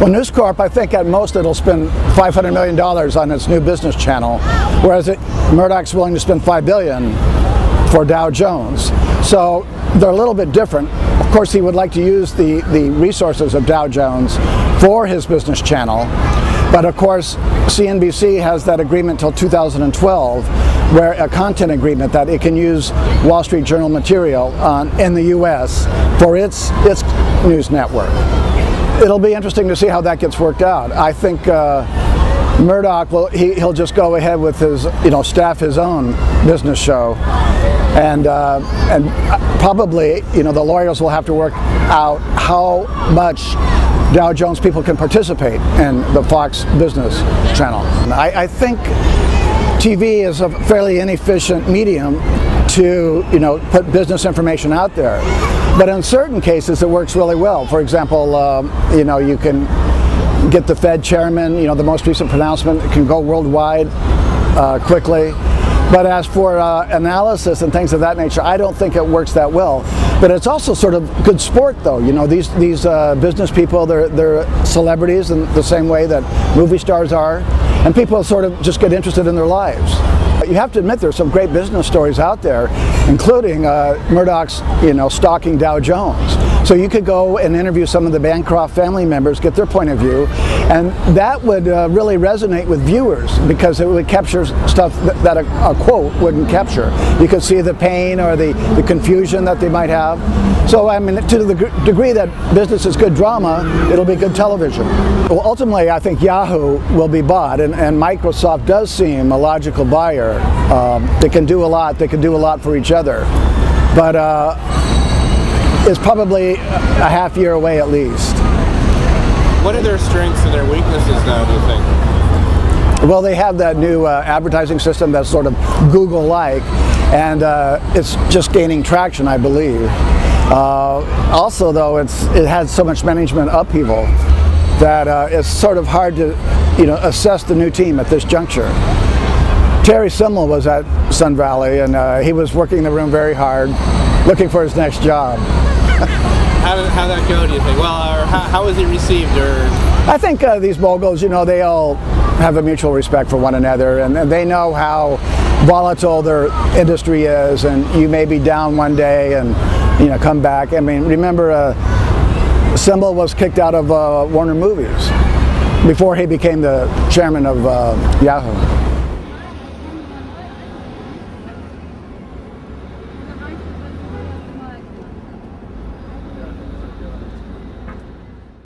Well, News Corp, I think at most it'll spend $500 million on its new business channel, whereas Murdoch's willing to spend $5 billion for Dow Jones. So they're a little bit different. Of course, he would like to use the resources of Dow Jones for his business channel. But of course, CNBC has that agreement till 2012, where a content agreement that it can use Wall Street Journal material in the U.S. for its news network. It'll be interesting to see how that gets worked out. I think Murdoch he'll just go ahead with his staff his own business show, and probably the lawyers will have to work out how much Dow Jones people can participate in the Fox business channel. I think TV is a fairly inefficient medium to put business information out there, but in certain cases it works really well. For example, you can get the Fed chairman, the most recent pronouncement can go worldwide quickly. But as for analysis and things of that nature, I don't think it works that well. But it's also sort of good sport, though. These business people, they're celebrities in the same way that movie stars are, and people sort of just get interested in their lives. You have to admit there's some great business stories out there, including Murdoch's, stalking Dow Jones. So you could go and interview some of the Bancroft family members, get their point of view, and that would really resonate with viewers because it would capture stuff that a quote wouldn't capture. You could see the pain or the confusion that they might have. So I mean, to the degree that business is good drama, it'll be good television. Well, ultimately, I think Yahoo will be bought, and Microsoft does seem a logical buyer. They can do a lot. They can do a lot for each other, but it's probably a half year away at least. What are their strengths and their weaknesses now, do you think? Well, they have that new advertising system that's sort of Google-like, and it's just gaining traction, I believe. Also, though, it has so much management upheaval that it's sort of hard to assess the new team at this juncture. Terry Semel was at Sun Valley, and he was working the room very hard, looking for his next job. How'd that go, do you think? Well, or how was he received? Or I think these moguls, they all have a mutual respect for one another, and they know how volatile their industry is, and you may be down one day and come back. I mean, remember Semel was kicked out of Warner Movies before he became the chairman of Yahoo.